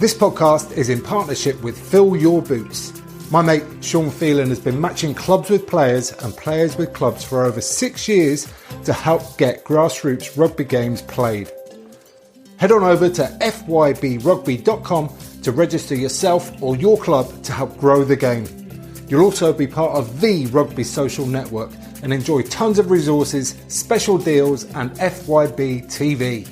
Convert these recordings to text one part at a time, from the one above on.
This podcast is in partnership with Fill Your Boots. My mate Sean Phelan has been matching clubs with players and players with clubs for over 6 years to help get grassroots rugby games played. Head on over to fybrugby.com to register yourself or your club to help grow the game. You'll also be part of the Rugby Social Network and enjoy tons of resources, special deals and FYB TV.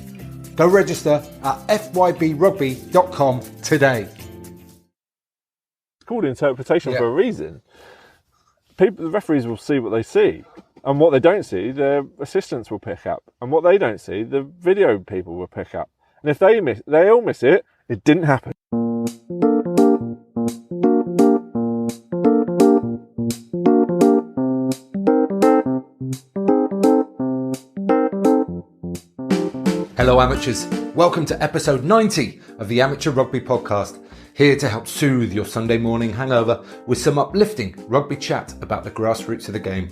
Go register at fybrugby.com today. It's called interpretation for a reason. The referees will see what they see, and what they don't see, their assistants will pick up, and what they don't see, the video people will pick up. And if they all miss it, it didn't happen. Hello amateurs, welcome to episode 90 of the Amateur Rugby Podcast, here to help soothe your Sunday morning hangover with some uplifting rugby chat about the grassroots of the game.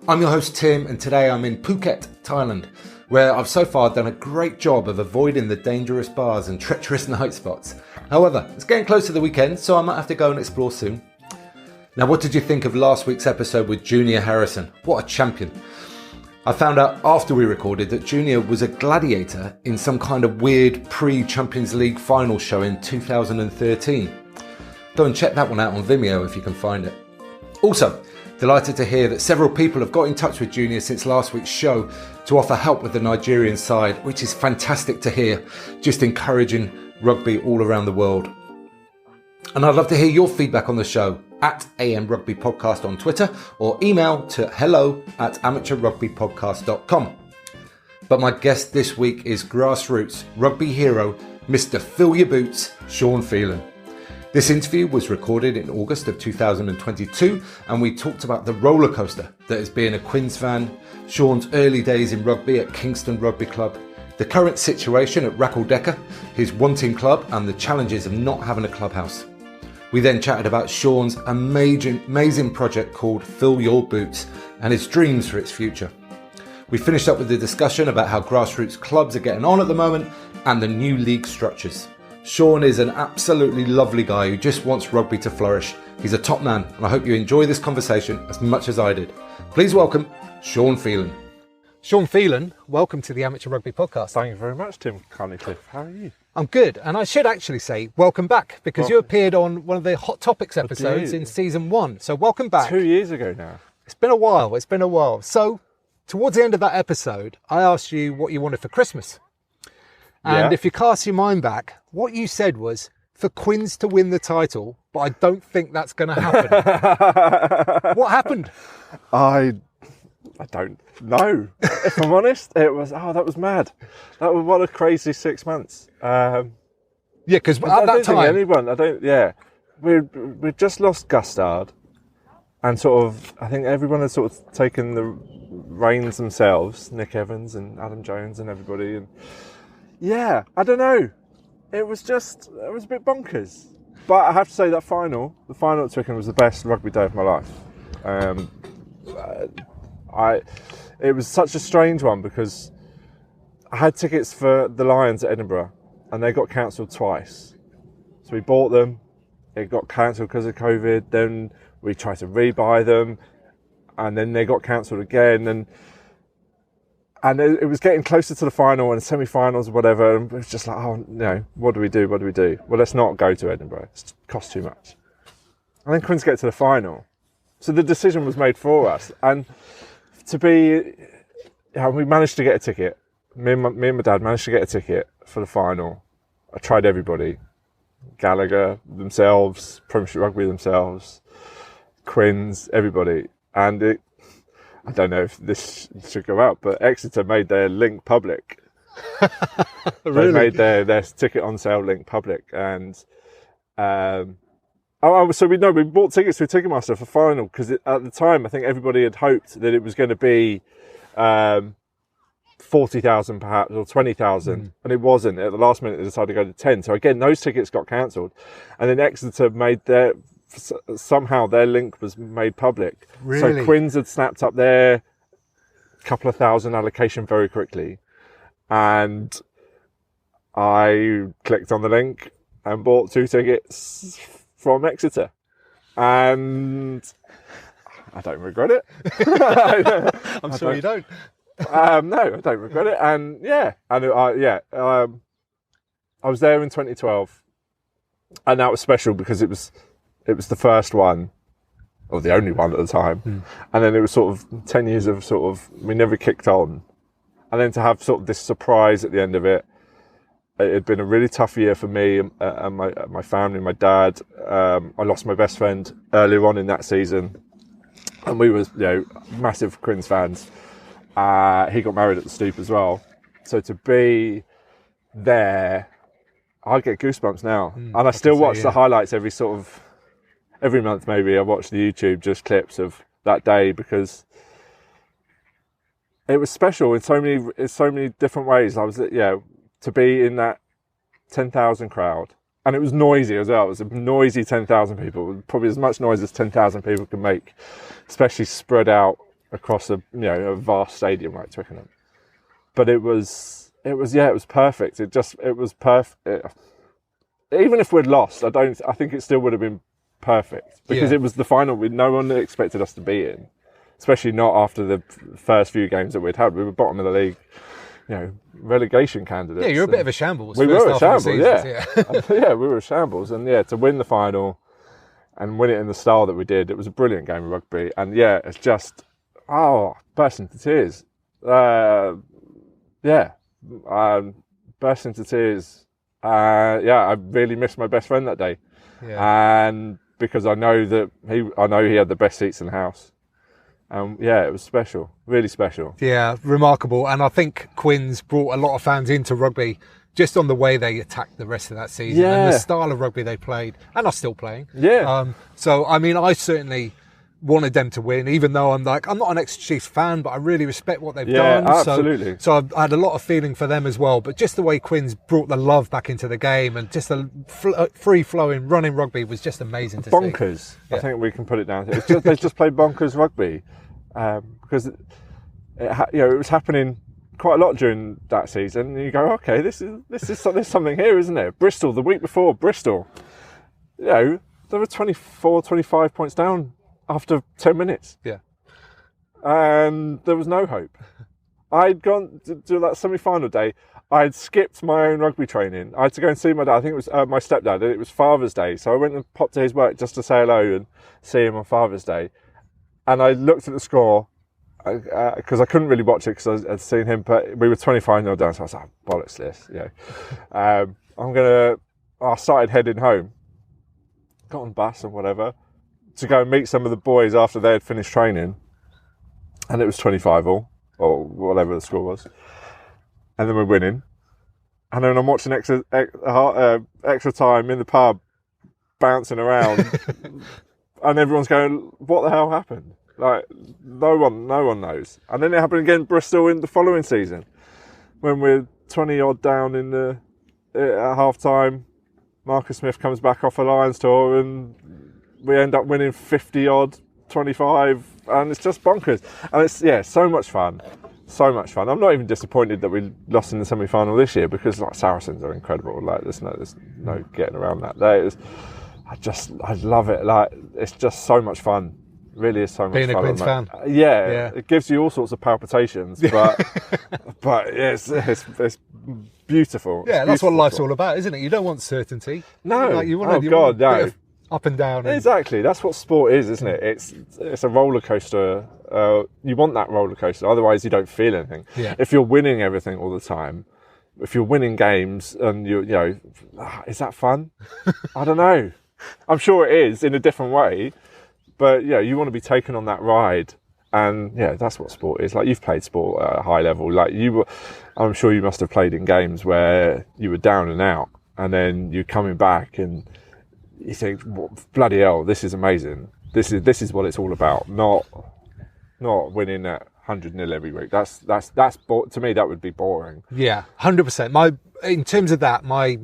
I'm your host Tim, and today I'm in Phuket, Thailand, where I've so far done a great job of avoiding the dangerous bars and treacherous night spots. However, it's getting close to the weekend, so I might have to go and explore soon. Now, what did you think of last week's episode with Junior Harrison? What a champion. I found out after we recorded that Junior was a gladiator in some kind of weird pre-Champions League final show in 2013. Go and check that one out on Vimeo if you can find it. Also, delighted to hear that several people have got in touch with Junior since last week's show to offer help with the Nigerian side, which is fantastic to hear, just encouraging rugby all around the world. And I'd love to hear your feedback on the show at AM Rugby Podcast on Twitter, or email to hello@amateurrugbypodcast.com. But my guest this week is grassroots rugby hero, Mr. Fill Your Boots, Sean Phelan. This interview was recorded in August of 2022, and we talked about the roller coaster that is being a Quins fan, Sean's early days in rugby at Kingston Rugby Club, the current situation at Racal Decca, his wanting club, and the challenges of not having a clubhouse. We then chatted about Sean's amazing project called Fill Your Boots and his dreams for its future. We finished up with the discussion about how grassroots clubs are getting on at the moment and the new league structures. Sean is an absolutely lovely guy who just wants rugby to flourish. He's a top man, and I hope you enjoy this conversation as much as I did. Please welcome Sean Phelan. Sean Phelan, welcome to the Amateur Rugby Podcast. Thank you very much, Tim Cliff. How are you? I'm good, and I should actually say welcome back, because you appeared on one of the Hot Topics episodes in season 1. So welcome back. 2 years ago now. It's been a while. So towards the end of that episode, I asked you what you wanted for Christmas. And if you cast your mind back, what you said was for Quins to win the title, but I don't think that's going to happen. What happened? I don't know. If I'm honest, it was, that was mad. That was what a crazy 6 months. Because at that time, we'd just lost Gustard, and I think everyone had sort of taken the reins themselves, Nick Evans and Adam Jones and everybody, and I don't know. It was a bit bonkers. But I have to say the final at Twickenham was the best rugby day of my life. It was such a strange one because I had tickets for the Lions at Edinburgh and they got cancelled twice. So we bought them, it got cancelled because of COVID, then we tried to rebuy them and then they got cancelled again, and it was getting closer to the final and semi-finals or whatever, and it was just like, what do we do? Well, let's not go to Edinburgh, it costs too much. And then Quins get to the final. So the decision was made for us, and we managed to get a ticket. Me and my dad managed to get a ticket for the final. I tried everybody. Gallagher themselves, Premiership Rugby themselves, Quins, everybody. And I don't know if this should go out, but Exeter made their link public. Really? They made their ticket on sale link public. And so we bought tickets through Ticketmaster for final, because at the time I think everybody had hoped that it was going to be 40,000 perhaps, or 20,000, and it wasn't. At the last minute they decided to go to 10. So again, those tickets got cancelled, and then Exeter made somehow their link was made public. Really? So Quins had snapped up their couple of thousand allocation very quickly, and I clicked on the link and bought 2 tickets from Exeter. And I don't regret it. I'm sure you don't. No, I don't regret it. And I was there in 2012, and that was special because it was the first one, or the only one at the time. And then it was sort of 10 years of sort of, we never kicked on. And then to have sort of this surprise at the end of it, it had been a really tough year for me and my family, my dad. I lost my best friend earlier on in that season, and we were, massive Quins fans. He got married at the Stoop as well. So to be there, I get goosebumps now. And I still watch the highlights every month maybe. I watch the YouTube just clips of that day because it was special in so many different ways. I was, to be in that 10,000 crowd, and it was noisy as well. It was a noisy 10,000 people, probably as much noise as 10,000 people can make, especially spread out across a vast stadium like Twickenham. But it was perfect. It was perfect. Even if we'd lost, I think it still would have been perfect because it was the final no one expected us to be in, especially not after the first few games that we'd had. We were bottom of the league, relegation candidates. Yeah, you're a bit of a shambles. We were a shambles, we were a shambles. And to win the final and win it in the style that we did, it was a brilliant game of rugby. And it's just, burst into tears. Burst into tears. I really missed my best friend that day. Yeah. And because I know he had the best seats in the house. It was special, really special. Yeah, remarkable. And I think Quins brought a lot of fans into rugby just on the way they attacked the rest of that season and the style of rugby they played and are still playing. Yeah. I certainly wanted them to win, even though I'm not an ex-Chiefs fan, but I really respect what they've done. Absolutely. So I had a lot of feeling for them as well. But just the way Quins brought the love back into the game and just the free-flowing, running rugby was just amazing to see. Bonkers. I think we can put it down to. They just played bonkers rugby because it was happening quite a lot during that season. And you go, okay, there's something here, isn't there? Bristol, the week before, they were 24, 25 points down after 10 minutes. Yeah. And there was no hope. I'd gone to do that semi-final day. I'd skipped my own rugby training. I had to go and see my dad. I think it was my stepdad. It was Father's Day. So I went and popped to his work just to say hello and see him on Father's Day. And I looked at the score because I couldn't really watch it because I'd seen him, but we were 25-0 down. So I was like, bollocks this, I started heading home, got on the bus and whatever, to go and meet some of the boys after they had finished training. And it was 25-all, or whatever the score was. And then we're winning. And then I'm watching extra time in the pub, bouncing around. And everyone's going, what the hell happened? Like, no one knows. And then it happened again in Bristol in the following season, when we're 20-odd down at half-time. Marcus Smith comes back off a Lions tour and we end up winning 50-odd, 25, and it's just bonkers. And it's, so much fun. So much fun. I'm not even disappointed that we lost in the semi-final this year because Saracens are incredible. There's no getting around that. I love it. It's just so much fun. It really is so much fun. Being a Quins fan. Yeah, it gives you all sorts of palpitations, but it's beautiful. Yeah, that's what life's all about, isn't it? You don't want certainty. No. You want a bit of up and down. Exactly. That's what sport is, isn't it? It's a roller coaster. You want that roller coaster, otherwise you don't feel anything. Yeah. If you're winning everything all the time, if you're winning games and is that fun? I don't know. I'm sure it is in a different way, but you want to be taken on that ride, and that's what sport is. You've played sport at a high level. I'm sure you must have played in games where you were down and out, and then you're coming back and you think, bloody hell, this is amazing. This is what it's all about. Not winning at 100-0 every week. That's to me that would be boring. Yeah, 100%. In terms of that, my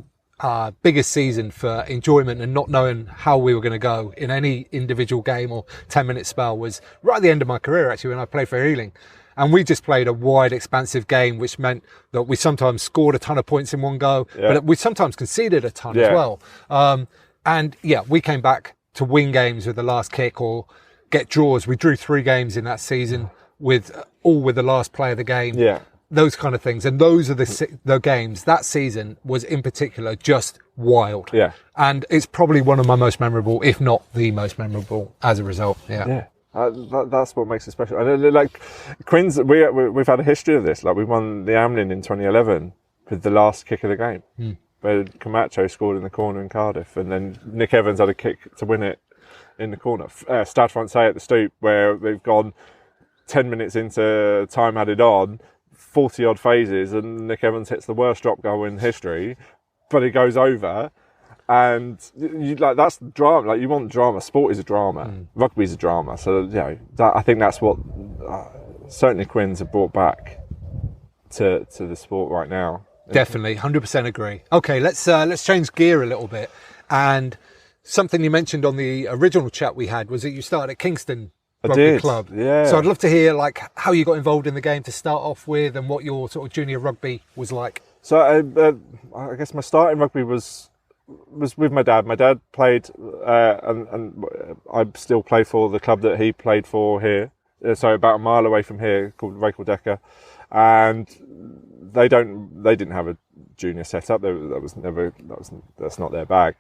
biggest season for enjoyment and not knowing how we were going to go in any individual game or 10-minute spell was right at the end of my career, actually, when I played for Ealing. And we just played a wide, expansive game, which meant that we sometimes scored a ton of points in one go, but we sometimes conceded a ton as well. And we came back to win games with the last kick or get draws. We drew 3 games in that season with the last play of the game. Yeah. Those kind of things. And those are the games. That season was in particular just wild. Yeah. And it's probably one of my most memorable, if not the most memorable as a result. Yeah. Yeah. That's what makes it special. And like Quins, we've had a history of this. Like we won the Amlin in 2011 with the last kick of the game. Where Camacho scored in the corner in Cardiff, and then Nick Evans had a kick to win it in the corner. Stade Francais at the Stoop, where they've gone 10 minutes into time added on, 40 odd phases, and Nick Evans hits the worst drop goal in history, but it goes over. And that's drama. Like, you want drama. Sport is a drama. Rugby is a drama. So I think that's what certainly Quins have brought back to the sport right now. Definitely, 100% agree. Okay, let's change gear a little bit. And something you mentioned on the original chat we had was that you started at Kingston Rugby Club. Yeah. So I'd love to hear like how you got involved in the game to start off with, and what your sort of junior rugby was like. So I guess my start in rugby was with my dad. My dad played, and I still play for the club that he played for here. So about a mile away from here, called Racal Decca, and they didn't have a junior setup. That's not their bag.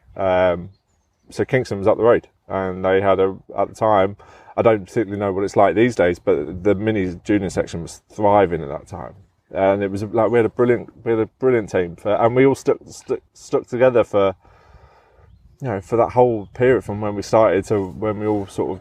So Kingston was up the road, and they had at the time, I don't particularly know what it's like these days, but the mini junior section was thriving at that time, and it was like we had a brilliant team, and we all stuck together for that whole period from when we started to when we all sort of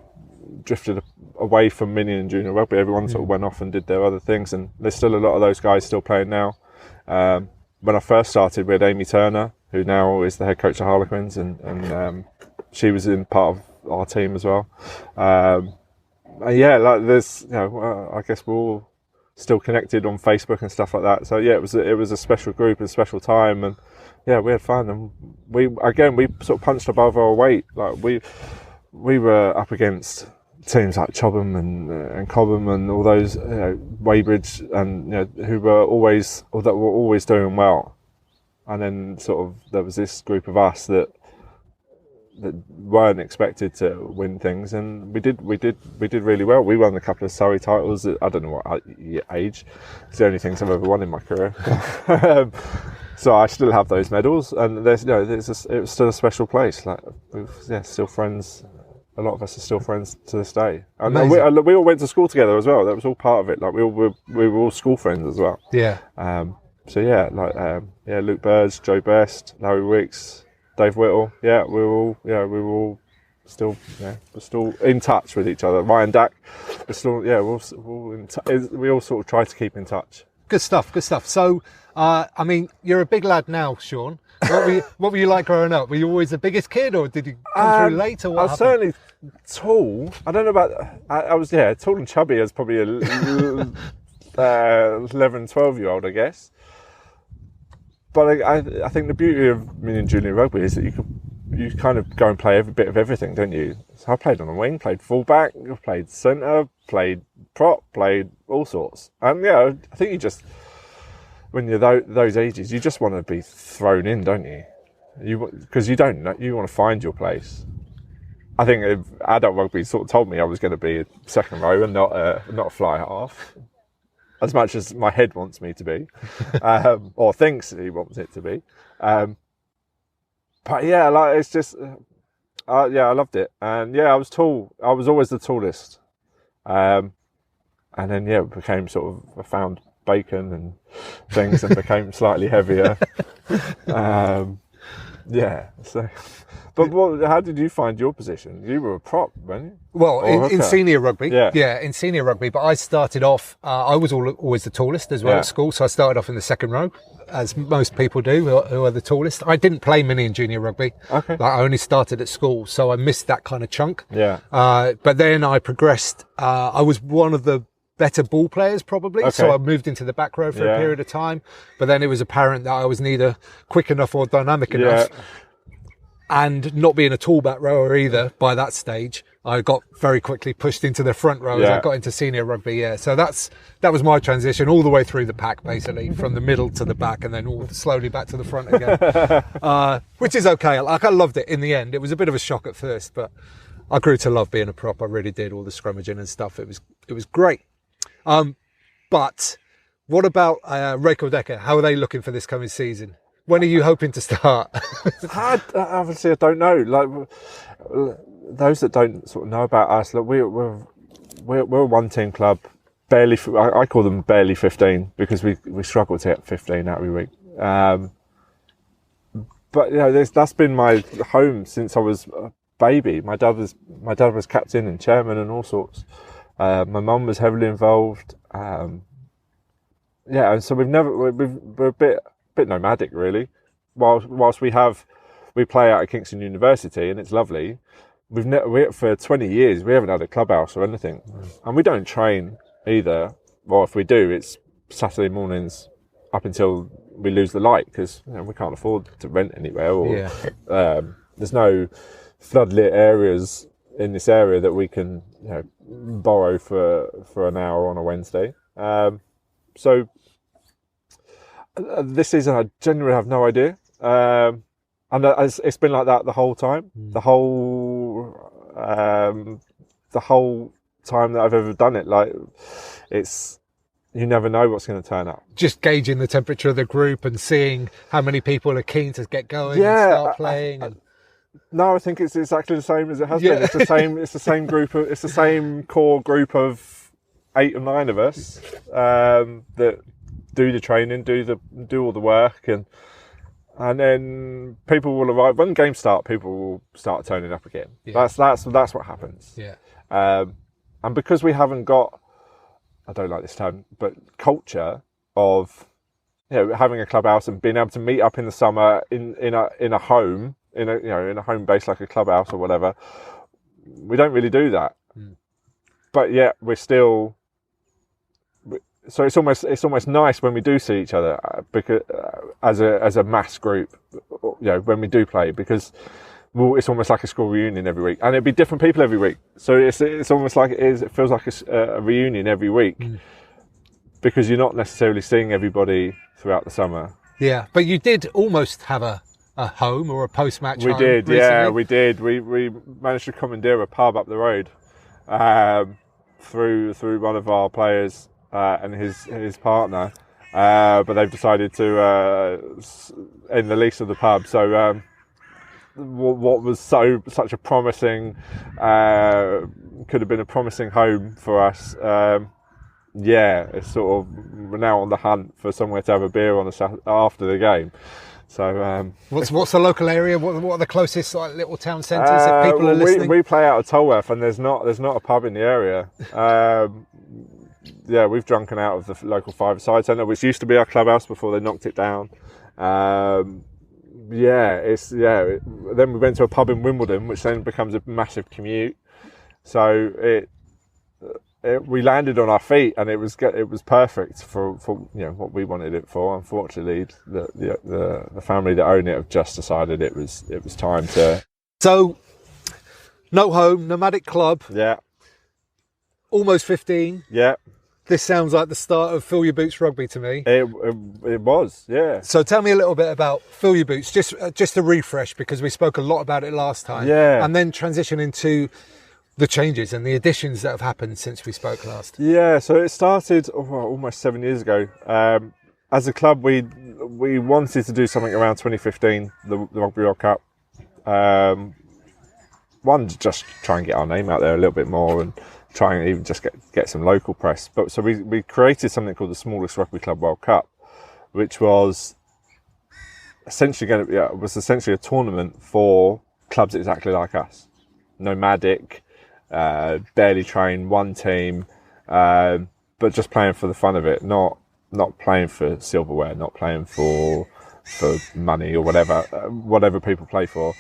drifted away from mini and junior rugby. Everyone sort of went off and did their other things, and there's still a lot of those guys still playing now. When I first started, we had Amy Turner, who now is the head coach of Harlequins, and she was in part of our team as well. Like there's, I guess we're all still connected on Facebook and stuff like that. So it was a special group, a special time, and we had fun. And we sort of punched above our weight. Like we were up against teams like Chobham and Cobham and all those, Weybridge, and who were always doing well. And then sort of there was this group of us that weren't expected to win things, and we did really well. We won a couple of Surrey titles at, I don't know what age. It's the only things I've ever won in my career. So I still have those medals, and it was still a special place. Like still friends. A lot of us are still friends to this day, and we all went to school together as well. That was all part of it. Like we were all school friends as well. Yeah. Luke Burge, Joe Best, Larry Wicks, Dave Whittle. We were all still in touch with each other. Ryan Dack, we're still we all sort of try to keep in touch. Good stuff. So, you're a big lad now, Sean. What were you like growing up? Were you always the biggest kid, or did you come through later? I was certainly tall. I don't know about. I was tall and chubby as probably a 11, 12-year-old, I guess. But I think the beauty of mini and junior rugby is that you kind of go and play every bit of everything, don't you? So I played on the wing, played fullback, played centre, played prop, played all sorts. And I think you just, when you're those ages, you just want to be thrown in, don't you? Because you don't know, you want to find your place. I think if adult rugby sort of told me I was going to be a second row and not a fly half, as much as my head wants me to be, or thinks he wants it to be. But it's just, I loved it. And I was tall. I was always the tallest. And then, it became sort of, I found bacon and things and became slightly heavier. So... But how did you find your position? You were a prop, weren't you? Well, in senior rugby. In senior rugby. But I started off, I was always the tallest as well at school. So I started off in the second row, as most people do, who are the tallest. I didn't play mini and junior rugby. Okay. Like, I only started at school, so I missed that kind of chunk. Yeah. But then I progressed. I was one of the better ball players, probably. Okay. So I moved into the back row for a period of time. But then it was apparent that I was neither quick enough or dynamic enough. And not being a tall back rower either by that stage. I got very quickly pushed into the front row as I got into senior rugby. Yeah, so that was my transition all the way through the pack, basically from the middle to the back, and then all slowly back to the front again, which is okay. Like, I loved it in the end. It was a bit of a shock at first, but I grew to love being a prop. I really did. All the scrummaging and stuff. It was great. But what about Racal Decca? How are they looking for this coming season? When are you hoping to start? Obviously, I don't know. Like, those that don't sort of know about us, look, we're a one-team club. Barely, I call them barely 15 because we struggle to get 15 out every week. But that's been my home since I was a baby. My dad was captain and chairman and all sorts. My mum was heavily involved. And so we're a bit nomadic really. Whilst we play out at Kingston University and it's lovely. For 20 years we haven't had a clubhouse or anything, and we don't train either. Well, if we do, it's Saturday mornings up until we lose the light because we can't afford to rent anywhere, or there's no floodlit areas in this area that we can borrow for an hour on a Wednesday. So this season I genuinely have no idea. And it's been like that the whole time. The whole time that I've ever done it. Like, you never know what's going to turn up. Just gauging the temperature of the group and seeing how many people are keen to get going and start playing. No, I think it's exactly the same as it has been. It's the same. It's the same group. It's the same core group of 8 or 9 of us that do the training, do all the work, and then people will arrive when games start. People will start turning up again. Yeah. That's what happens. Yeah. And because we haven't got, I don't like this term, but culture of having a clubhouse and being able to meet up in the summer in a home in a home base like a clubhouse or whatever. We don't really do that. But yet we're still. So it's almost nice when we do see each other because as a mass group, when we do play, because it's almost like a school reunion every week, and it'd be different people every week. So it's almost like it feels like a reunion every week because you're not necessarily seeing everybody throughout the summer. Yeah, but you did almost have a home or a post-match. We did, recently. Yeah, we did. We managed to commandeer a pub up the road through one of our players. And his partner, but they've decided to end the lease of the pub. So what was such a promising, could have been a promising home for us. It's sort of we're now on the hunt for somewhere to have a beer on after the game. So what's the local area? What are the closest little town centres if people are listening? We play out of Tolworth, and there's not a pub in the area. We've drunken out of the local five-a-side centre, which used to be our clubhouse before they knocked it down. Then we went to a pub in Wimbledon, which then becomes a massive commute. So we landed on our feet, and it was perfect for what we wanted it for. Unfortunately, the family that own it have just decided it was time to. So, no home, nomadic club. Yeah. Almost 15. Yeah. This sounds like the start of Fill Your Boots rugby to me. It was, yeah. So tell me a little bit about Fill Your Boots, just a refresh, because we spoke a lot about it last time. Yeah. And then transition into the changes and the additions that have happened since we spoke last. Yeah, so it started almost 7 years ago. As a club, we wanted to do something around 2015, the Rugby World Cup. One, to just try and get our name out there a little bit more and try and even just get some local press. But so we created something called the Smallest Rugby Club World Cup, which was essentially a tournament for clubs exactly like us, nomadic, barely trained, one team, but just playing for the fun of it, not playing for silverware, not playing for money or whatever people play for.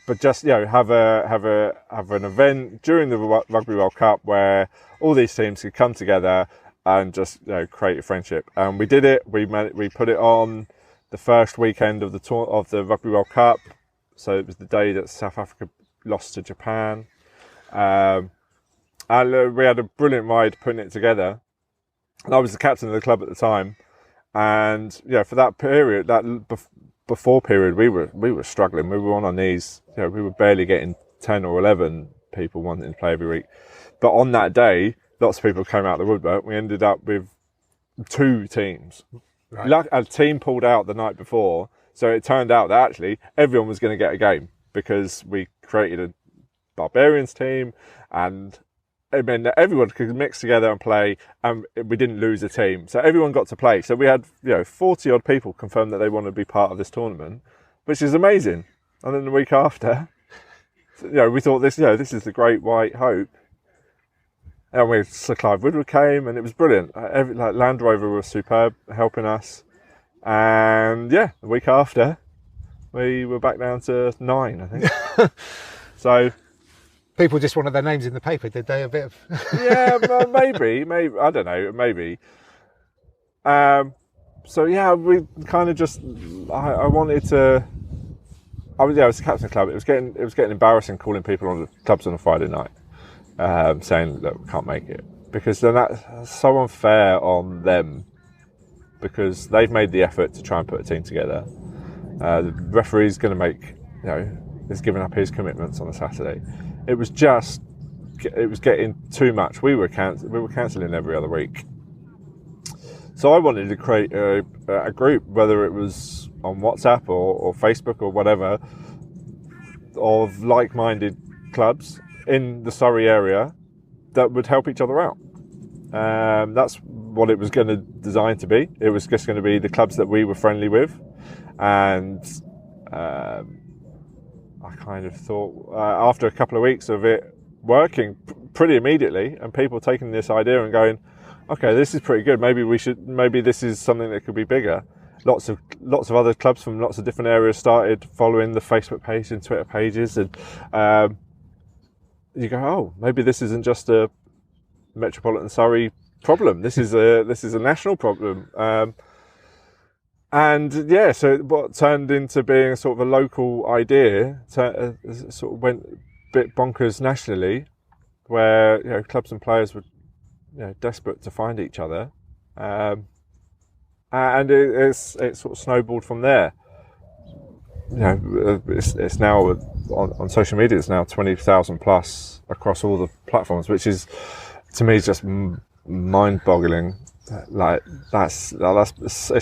But just have an event during the Rugby World Cup where all these teams could come together and just create a friendship. And we did it. We put it on the first weekend of the Rugby World Cup. So it was the day that South Africa lost to Japan. And we had a brilliant ride putting it together. And I was the captain of the club at the time. And for that period, before period, we were struggling. We were on our knees. We were barely getting 10 or 11 people wanting to play every week. But on that day, lots of people came out of the woodwork. We ended up with 2 teams. Right. A team pulled out the night before, so it turned out that actually everyone was going to get a game because we created a Barbarians team, and it meant that everyone could mix together and play, and we didn't lose a team. So everyone got to play. So we had 40 odd people confirm that they want to be part of this tournament, which is amazing. And then the week after, we thought this is the Great White Hope. And Sir Clive Woodward came, and it was brilliant. Land Rover was superb, helping us. And the week after, we were back down to 9, I think. So People just wanted their names in the paper, did they? A bit of maybe I don't know, maybe. We kind of just. I wanted to. I was the captain of the club. It was getting embarrassing calling people on the clubs on a Friday night. Saying that we can't make it, because then that's so unfair on them, because they've made the effort to try and put a team together. The referee's going to make, is giving up his commitments on a Saturday. It was getting too much. We were cancelling every other week. So I wanted to create a group, whether it was on WhatsApp or Facebook or whatever, of like-minded clubs in the Surrey area that would help each other out. That's what it was going to design to be. It was just going to be the clubs that we were friendly with, and I kind of thought after a couple of weeks of it working pretty immediately, and people taking this idea and going, okay, this is pretty good. Maybe this is something that could be bigger. Lots of other clubs from lots of different areas started following the Facebook page and Twitter pages, and you go, oh, maybe this isn't just a Metropolitan Surrey problem. This is a national problem. So what turned into being sort of a local idea sort of went a bit bonkers nationally, where clubs and players were desperate to find each other, and it sort of snowballed from there. It's now on social media. It's now 20,000 plus across all the platforms, which is, to me, just mind-boggling. Like it's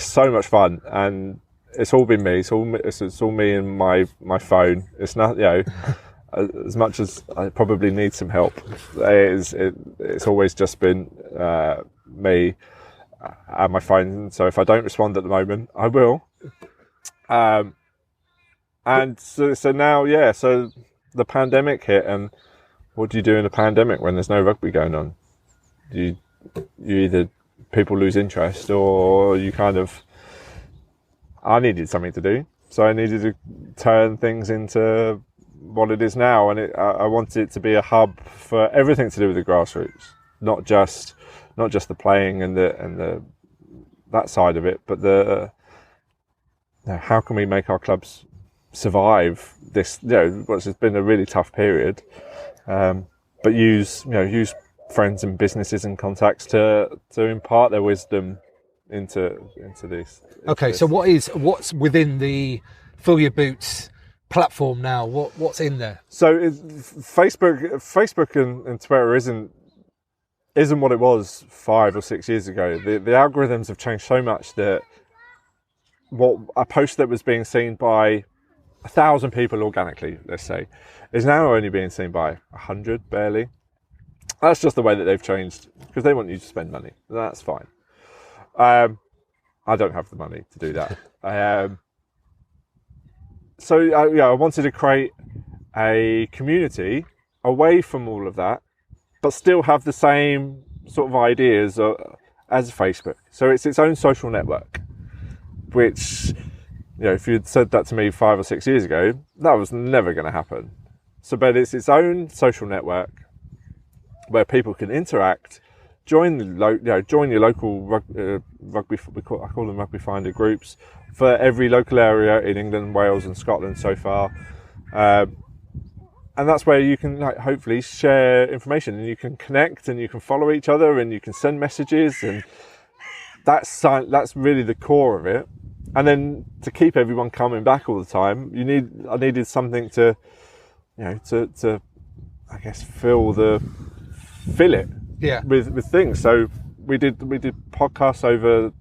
so much fun, and it's all been me. It's all me and my phone. It's not as much as I probably need some help. It's always just been me and my phone. So if I don't respond at the moment, I will. And so now, so the pandemic hit, and what do you do in a pandemic when there's no rugby going on? You either people lose interest, or you kind of. I needed something to do, so I needed to turn things into what it is now, and I wanted it to be a hub for everything to do with the grassroots, not just the playing and the that side of it, but how can we make our clubs survive this, which has been a really tough period, but use friends and businesses and contacts to impart their wisdom into this. Okay, so what's within the Fill Your Boots platform now? What's in there? So Facebook and Twitter isn't what it was 5 or 6 years ago. The algorithms have changed so much that what a post that was being seen by 1,000 people organically, let's say, is now only being seen by 100 barely. That's just the way that they've changed, because they want you to spend money. That's fine. I don't have the money to do that. I wanted to create a community away from all of that, but still have the same sort of ideas as Facebook. So it's its own social network, which, if you'd said that to me 5 or 6 years ago, that was never going to happen. But it's its own social network where people can interact, join your local rugby. I call them rugby finder groups for every local area in England, Wales, and Scotland so far, and that's where you can like hopefully share information, and you can connect, and you can follow each other, and you can send messages, and that's really the core of it. And then to keep everyone coming back all the time, I needed something to, to I guess fill it with things. So we did podcasts over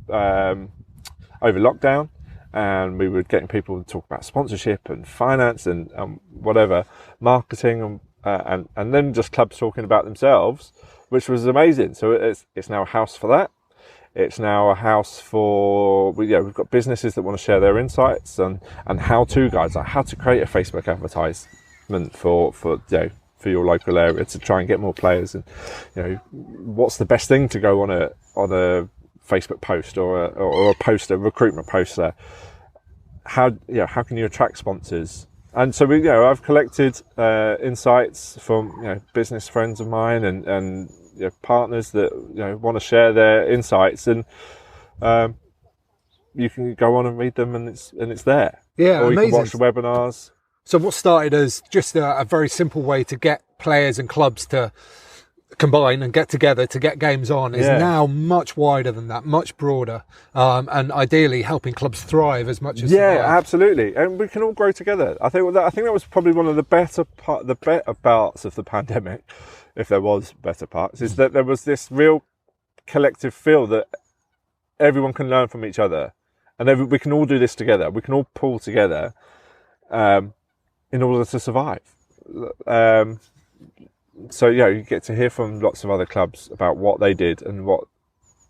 lockdown, and we were getting people to talk about sponsorship and finance and whatever, marketing, and then just clubs talking about themselves, which was amazing. So it's now a house for that. It's now a house for, we've got businesses that want to share their insights and how-to guides, like how to create a Facebook advertisement for your local area to try and get more players, and what's the best thing to go on a Facebook post or a recruitment poster. How can you attract sponsors? And so I've collected insights from business friends of mine and partners that want to share their insights, and you can go on and read them, and it's there. Yeah, or amazing. You can watch the webinars. So what started as just a very simple way to get players and clubs to combine and get together to get games on is now much wider than that, much broader, and ideally helping clubs thrive as much as survive. Absolutely, and we can all grow together. I think that was probably one of the better parts of the pandemic, if there was better parts, is that there was this real collective feel that everyone can learn from each other, and we can all do this together. We can all pull together in order to survive. So you get to hear from lots of other clubs about what they did and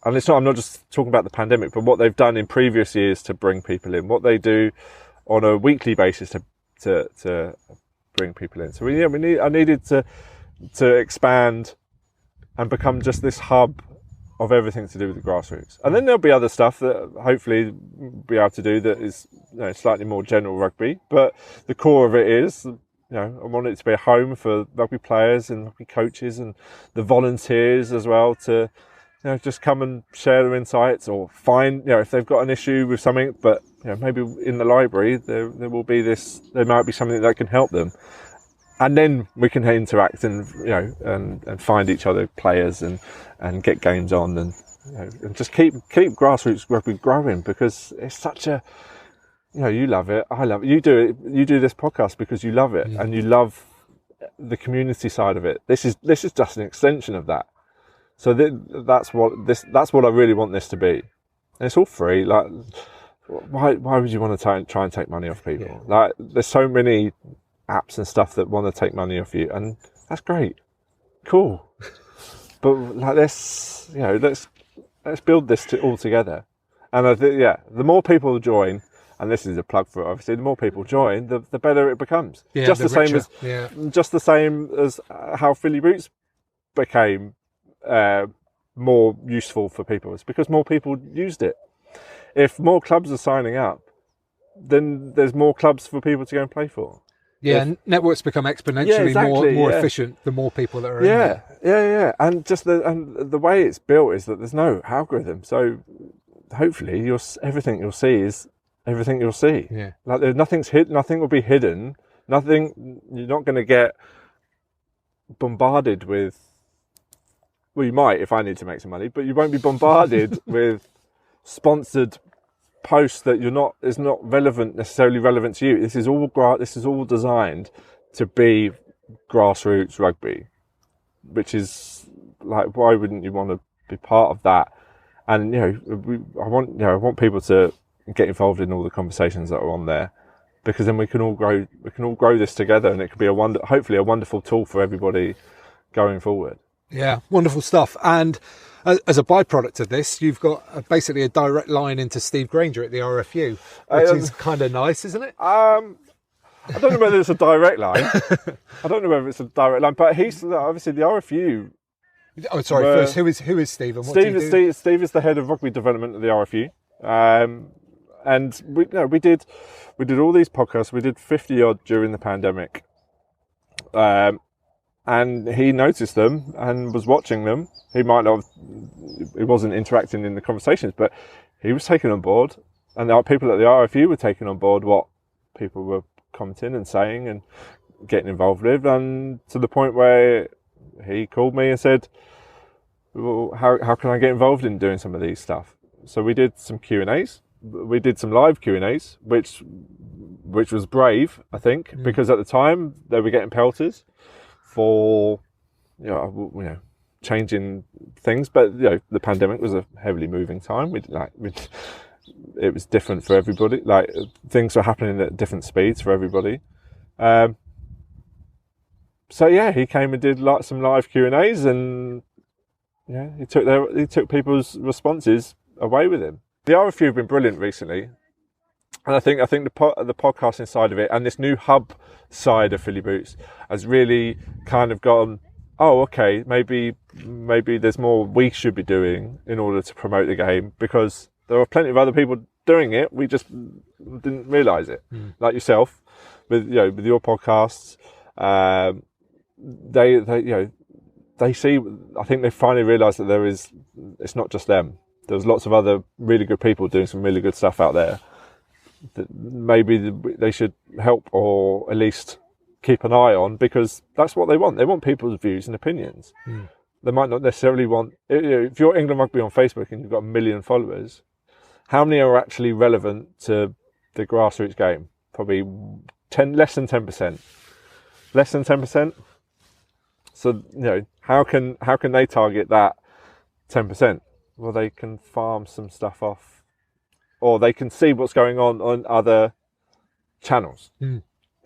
I'm not just talking about the pandemic, but what they've done in previous years to bring people in, what they do on a weekly basis to bring people in. So I needed to expand and become just this hub of everything to do with the grassroots. And then there'll be other stuff that hopefully we'll be able to do that is slightly more general rugby, but the core of it is I want it to be a home for rugby players and rugby coaches and the volunteers as well to just come and share their insights, or find if they've got an issue with something, but maybe in the library there might be something that can help them, and then we can interact and and find each other players and get games on, and and just keep grassroots rugby growing, because it's such a you love it, I love it. You do this podcast because you love it, and you love the community side of it. This is just an extension of that. So that's what I really want this to be. And it's all free. Like, why would you want to try and take money off people? Yeah. Like, there's so many apps and stuff that want to take money off you, and that's great, cool. But like, let's build this all together. And I think the more people join. And this is a plug for it, obviously. The more people join, the better it becomes. Yeah, just the same as how Philly Roots became more useful for people. It's because more people used it. If more clubs are signing up, then there's more clubs for people to go and play for. Yeah, networks become exponentially more efficient the more people that are in there. Yeah. And just the way it's built is that there's no algorithm. So hopefully everything you'll see is everything you'll see. Yeah. Like, nothing's hidden, nothing will be hidden. Nothing, you're not going to get bombarded with, well, you might if I need to make some money, but you won't be bombarded with sponsored posts that is not necessarily relevant to you. This is all designed to be grassroots rugby, which is like, why wouldn't you want to be part of that? And I want people to get involved in all the conversations that are on there, because then we can all grow this together, and it could be hopefully a wonderful tool for everybody going forward. Yeah, wonderful stuff. And as a byproduct of this, you've got basically a direct line into Steve Granger at the RFU, which is kind of nice, isn't it? I don't know whether it's a direct line. But he's obviously the RFU. Oh, sorry. First, who is Steve? And Steve is the head of rugby development at the RFU. And we did all these podcasts. We did 50 odd during the pandemic, and he noticed them and was watching them. He wasn't interacting in the conversations, but he was taken on board, and our people at the RFU were taking on board what people were commenting and saying, and getting involved with, and to the point where he called me and said, well, how can I get involved in doing some of these stuff? So we did some Q&As. We did some live Q&As, which was brave, I think, because at the time they were getting pelters for, changing things. But, the pandemic was a heavily moving time. It was different for everybody. Like, things were happening at different speeds for everybody. So yeah, he came and did some live Q&As, and he took people's responses away with him. The RFU have been brilliant recently, and I think the podcasting side of it and this new hub side of Philly Boots has really kind of gone, oh, okay, maybe there's more we should be doing in order to promote the game, because there are plenty of other people doing it. We just didn't realise it, like yourself with your podcasts. They see. I think they finally realised that it's not just them. There's lots of other really good people doing some really good stuff out there that maybe they should help, or at least keep an eye on, because that's what they want. They want people's views and opinions. They might not necessarily want. If you're England Rugby on Facebook and you've got 1 million followers, how many are actually relevant to the grassroots game? Probably less than 10%. Less than 10%. So how can they target that 10%? Well, they can farm some stuff off, or they can see what's going on other channels,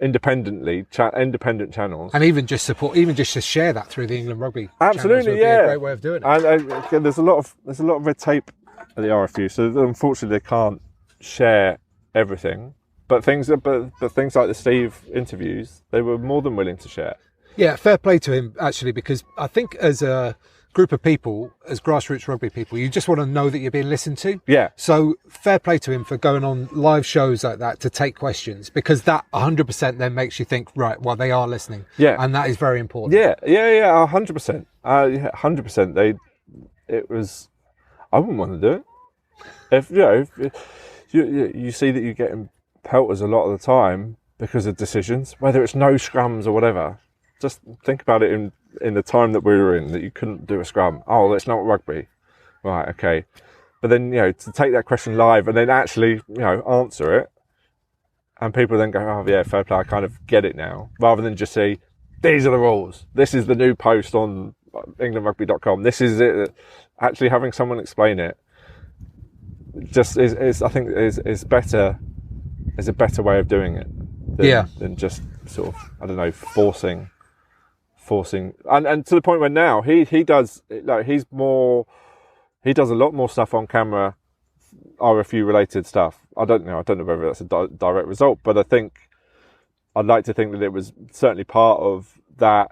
independent channels, and even just to share that through the England Rugby. Absolutely, would be a great way of doing it. And again, there's a lot of red tape at the RFU, so unfortunately they can't share everything. But things like the Steve interviews, they were more than willing to share. Yeah, fair play to him, actually, because I think as a group of people, as grassroots rugby people, you just want to know that you're being listened to. Yeah. So fair play to him for going on live shows like that to take questions, because that 100% then makes you think, right, well, they are listening. Yeah. And that is very important. Yeah, 100%. 100%. It was, I wouldn't want to do it. If you see that you're getting pelters a lot of the time because of decisions, whether it's no scrums or whatever. Just think about it in the time that we were in, that you couldn't do a scrum. Oh, that's not rugby. Right, okay. But then, to take that question live and then actually, answer it, and people then go, oh yeah, fair play, I kind of get it now, rather than just say, these are the rules. This is the new post on englandrugby.com. This is it. Actually having someone explain it just is I think is better. Is a better way of doing it than just sort of, I don't know, forcing, and to the point where now he does, like, he does a lot more stuff on camera, RFU related stuff. I don't know whether that's a direct result, but I'd like to think that it was certainly part of that.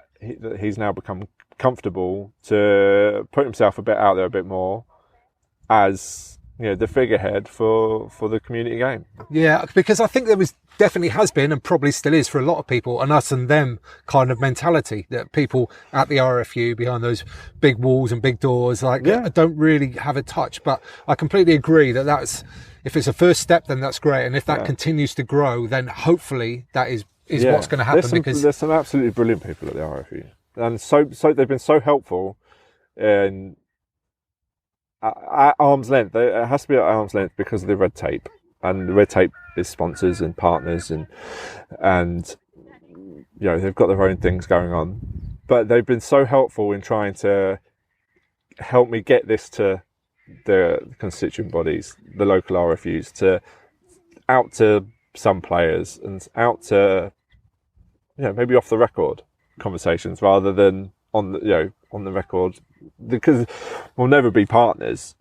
He's now become comfortable to put himself a bit out there a bit more as the figurehead for the community game. Yeah, because I think there definitely has been, and probably still is for a lot of people, an us and them kind of mentality, that people at the RFU behind those big walls and big doors don't really have a touch. But I completely agree that if it's a first step, then that's great, and if that continues to grow, then hopefully that is what's going to happen. There's some absolutely brilliant people at the RFU, and so they've been so helpful in. At arm's length. It has to be at arm's length because of the red tape, and the red tape is sponsors and partners, and they've got their own things going on, but they've been so helpful in trying to help me get this to the constituent bodies, the local RFUs, out to some players and out to maybe off the record conversations rather than on the record, because we'll never be partners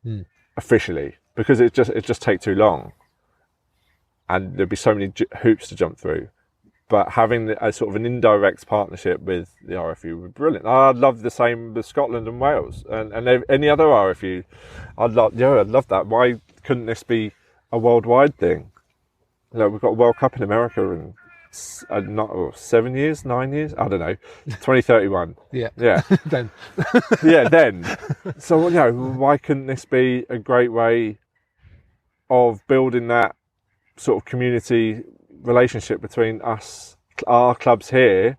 officially, because it just take too long, and there'd be so many hoops to jump through. But having a sort of an indirect partnership with the RFU would be brilliant. I'd love the same with Scotland and Wales and any other RFU. I'd love that. Why couldn't this be a worldwide thing? We've got a World Cup in America in 9 years, I don't know, 2031. Yeah. Then. Yeah, then. So, why couldn't this be a great way of building that sort of community relationship between us our clubs here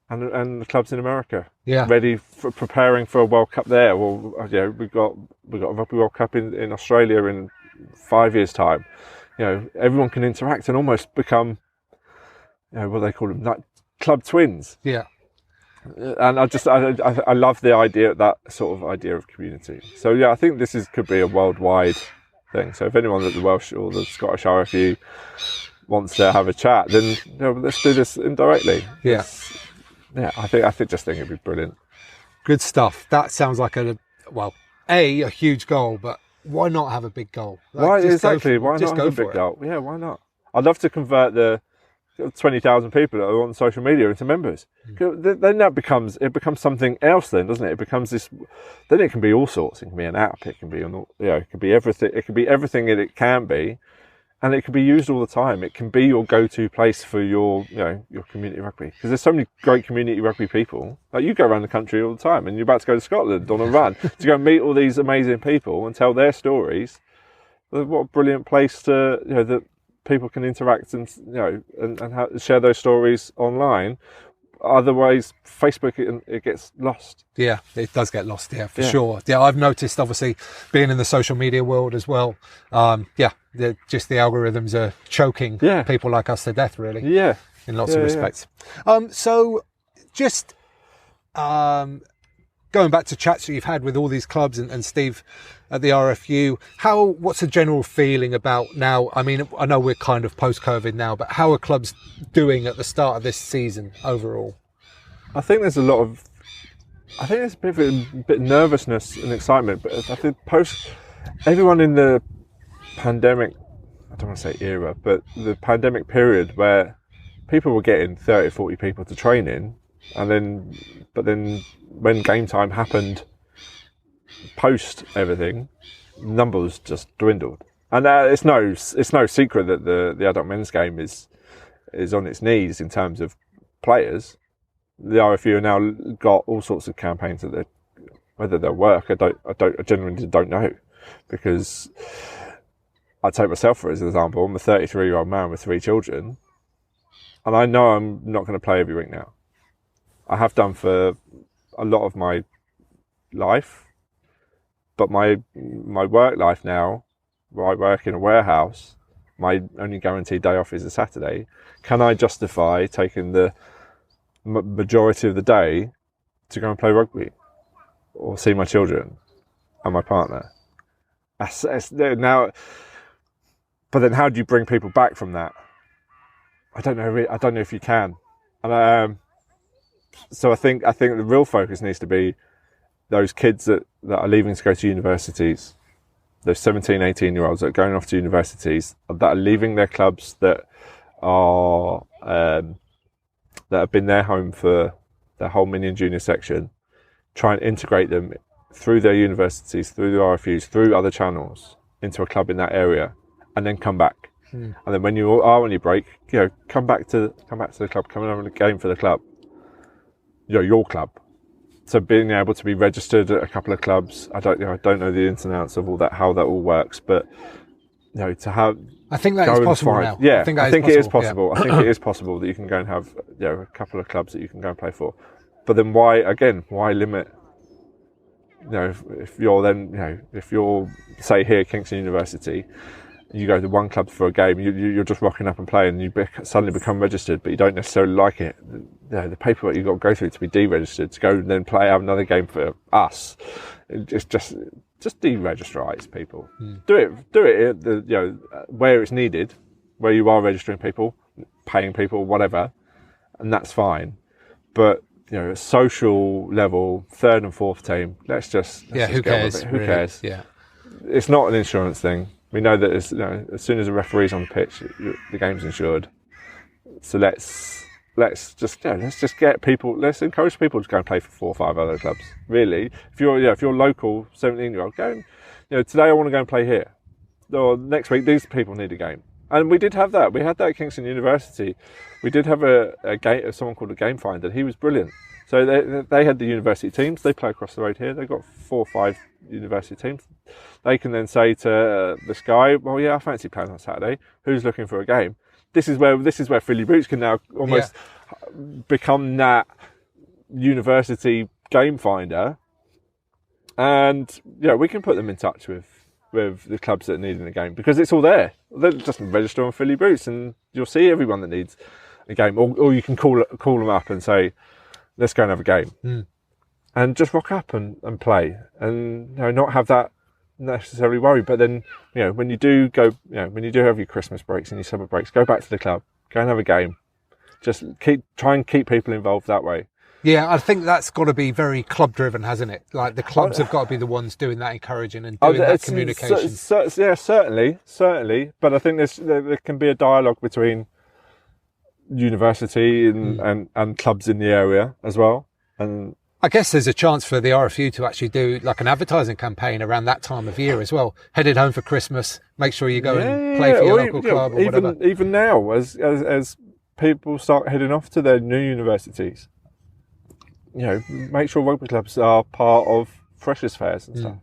and the clubs in America. Yeah. Ready for preparing for a World Cup there. Well, you know, we've got a Rugby World Cup in Australia in 5 years' time. You know, everyone can interact and almost become, you know, what they call them, like club twins. Yeah. And I love the idea, that sort of idea of community. So yeah, I think could be a worldwide thing. So if anyone at the Welsh or the Scottish RFU wants to have a chat, then you know, let's do this indirectly. Yeah. I think it'd be brilliant. Good stuff. That sounds like a huge goal, but why not have a big goal? Why not have a big goal? Yeah, why not? I'd love to convert the 20,000 people that are on social media into members. Then it becomes something else. Then doesn't it? It becomes this. Then it can be all sorts. It can be an app. It can be it could be everything. It could be everything that it can be, and it can be used all the time. It can be your go-to place for your community rugby, because there's so many great community rugby people. Like, you go around the country all the time, and you're about to go to Scotland on a run to go meet all these amazing people and tell their stories. What a brilliant place to that people can interact and and share those stories online. Otherwise, Facebook it gets lost. Yeah, it does get lost. Yeah, for sure. Yeah, I've noticed, obviously, being in the social media world as well. The algorithms are choking people like us to death, really. Yeah, in lots of respects. So, just going back to chats that you've had with all these clubs and Steve at the RFU, what's the general feeling about now? I mean, I know we're kind of post-COVID now, but how are clubs doing at the start of this season overall? I think there's a bit of nervousness and excitement, but I think everyone in the pandemic, I don't want to say era, but the pandemic period where people were getting 30, 40 people to train in, but then when game time happened, post everything, numbers just dwindled. And it's no secret that the adult men's game is on its knees in terms of players. The RFU have now got all sorts of campaigns that whether they'll work, I genuinely don't know, because I take myself for as an example. I'm a 33-year-old man with 3 children, and I know I'm not going to play every week now. I have done for a lot of my life, but my work life now, where I work in a warehouse, my only guaranteed day off is a Saturday. Can I justify taking the majority of the day to go and play rugby or see my children and my partner? Now, but then how do you bring people back from that? I don't know if you can. And so I think the real focus needs to be those kids that are leaving to go to universities, those 17, 18-year-olds that are going off to universities, that are leaving their clubs, that have been their home for their whole mini and junior section, try and integrate them through their universities, through the RFUs, through other channels, into a club in that area, and then come back. And then when you are on your break, come back to the club, come and have a game for the club, your club. So being able to be registered at a couple of clubs, I don't know the ins and outs of all that, how that all works, but to have. I think that is possible now. Yeah, I think it is possible. Yeah. I think it is possible that you can go and have a couple of clubs that you can go and play for. But then why limit? If you're say here at Kingston University, you go to one club for a game, you're just rocking up and playing, and you suddenly become registered, but you don't necessarily like it. The paperwork you've got to go through to be deregistered, to go and then have another game for us, it's just deregistrise people. Do it where it's needed, where you are registering people, paying people, whatever, and that's fine. But a social level, 3rd and 4th team, let's just who cares? Who cares? Yeah, it's not an insurance thing. We know that as soon as a referee's on the pitch, the game's insured. So let's get people. Let's encourage people to go and play for 4 or 5 other clubs. Really, if you're local 17-year-old, go and today I want to go and play here. Or next week these people need a game. And we did have that. We had that at Kingston University. We did have a game, someone called a game finder. He was brilliant. So they had the university teams. They play across the road here. They've got 4 or 5 university teams. They can then say to this guy, well, yeah, I fancy playing on Saturday. Who's looking for a game? this is where Philly Boots can now almost become that university game finder, and we can put them in touch with the clubs that need in the game, because it's all there. They'll just register on Philly Boots and you'll see everyone that needs a game, or you can call them up and say, let's go and have a game, and just rock up and play, and not have that necessarily worry. But then when you do go, when you do have your Christmas breaks and your summer breaks, go back to the club, go and have a game. Just try and keep people involved that way. Yeah, I think that's got to be very club driven, hasn't it? Like the clubs have got to be the ones doing that encouraging and doing that communication. Yeah, certainly. But I think there can be a dialogue between university and clubs in the area as well. And I guess there's a chance for the RFU to actually do like an advertising campaign around that time of year as well. Headed home for Christmas, make sure you go and play for your local club or whatever. Even now, as people start heading off to their new universities, make sure rugby clubs are part of freshers fairs and stuff.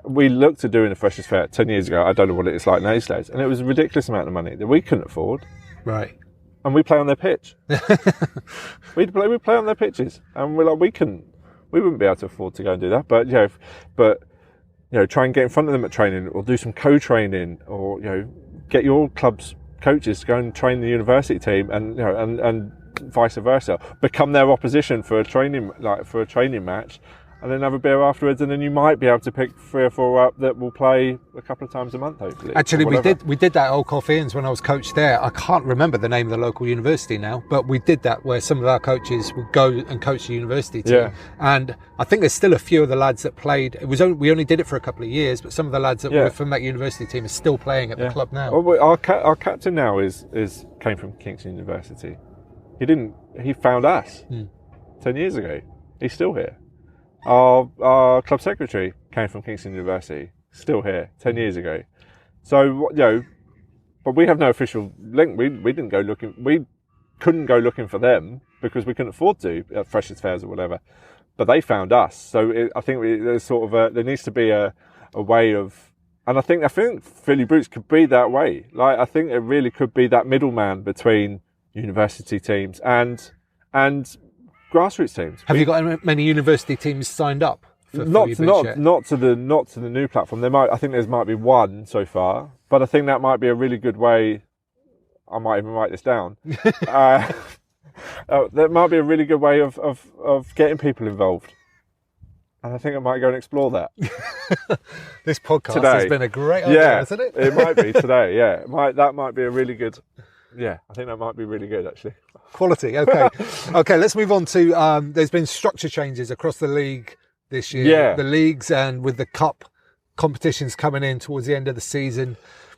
We looked at doing a freshers fair 10 years ago. I don't know what it's like nowadays, and it was a ridiculous amount of money that we couldn't afford. Right. And we play on their pitch. we play on their pitches, and we wouldn't be able to afford to go and do that. But try and get in front of them at training, or do some co-training, or get your club's coaches to go and train the university team, and vice versa. Become their opposition for a training match, and then have a beer afterwards, and then you might be able to pick 3 or 4 up that will play a couple of times a month, hopefully. Actually, we did that at Old Coffeeans when I was coach there. I can't remember the name of the local university now, but we did that where some of our coaches would go and coach the university team. Yeah. And I think there's still a few of the lads that played. We only did it for a couple of years, but some of the lads that were from that university team are still playing at the club now. Well, our captain now came from Kingston University. He found us 10 years ago. He's still here. Our club secretary came from Kingston University, still here 10 years ago. So but we have no official link. We didn't go looking. We couldn't go looking for them because we couldn't afford to at freshers fairs or whatever. But they found us. So I think there's sort of there needs to be a way of, and I think Philly Boots could be that way. Like I think it really could be that middleman between university teams and grassroots teams. Have you got many university teams signed up? Not to the new platform. I think there might be one so far, but I think that might be a really good way. I might even write this down. That might be a really good way of getting people involved, and I think I might go and explore that. This podcast today has been a great idea, hasn't it? It might be today. Yeah, that might be a really good. Yeah, I think that might be really good, actually. Quality, okay. Okay, let's move on to, there's been structure changes across the league this year. Yeah. The leagues and with the cup competitions coming in towards the end of the season.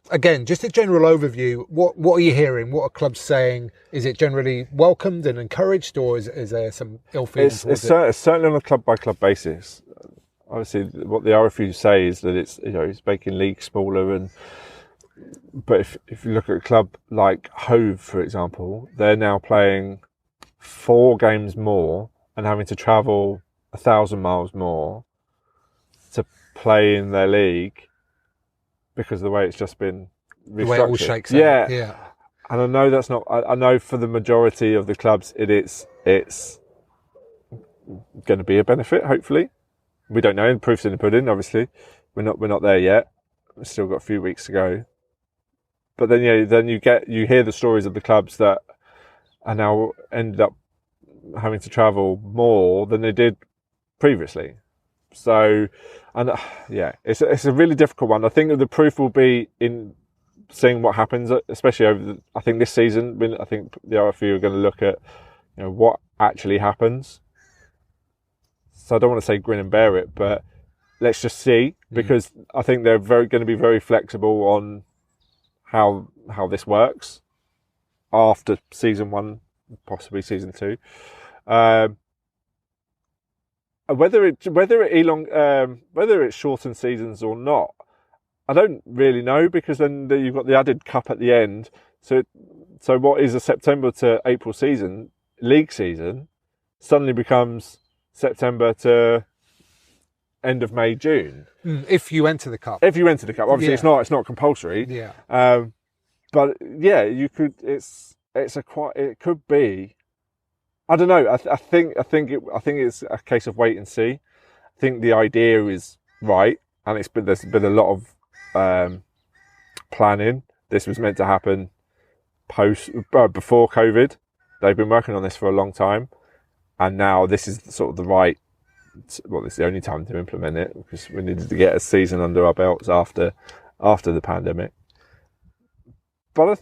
Again, just a general overview. What are you hearing? What are clubs saying? Is it generally welcomed and encouraged, or is there some ill feeling towards it? It's certainly on a club-by-club basis. Obviously, what the RFU say is that it's making leagues smaller but if you look at a club like Hove, for example, they're now playing 4 games more and having to travel 1,000 miles more to play in their league because of the way it's just been restructured. The way it all shakes out. Yeah. And I know that's not. I know for the majority of the clubs, it's going to be a benefit. Hopefully, we don't know. The proof's in the pudding. Obviously, we're not there yet. We've still got a few weeks to go. But then you hear the stories of the clubs that are now ended up having to travel more than they did previously. So, it's a really difficult one. I think that the proof will be in seeing what happens, especially over this season. I think the RFU are going to look at what actually happens. So I don't want to say grin and bear it, but let's just see, because I think they're going to be very flexible on how this works after season 1, possibly season 2. Whether it shortens seasons or not, I don't really know, because then you've got the added cup at the end. So what is a September to April league season, suddenly becomes September to end of May, June. If you enter the cup. Obviously it's not compulsory. Yeah. but yeah, you could. It could be. I don't know. I think it's a case of wait and see. I think the idea is right, and there's been a lot of planning. This was meant to happen before COVID. They've been working on this for a long time, and now this is sort of this is the only time to implement it, because we needed to get a season under our belts after the pandemic. But I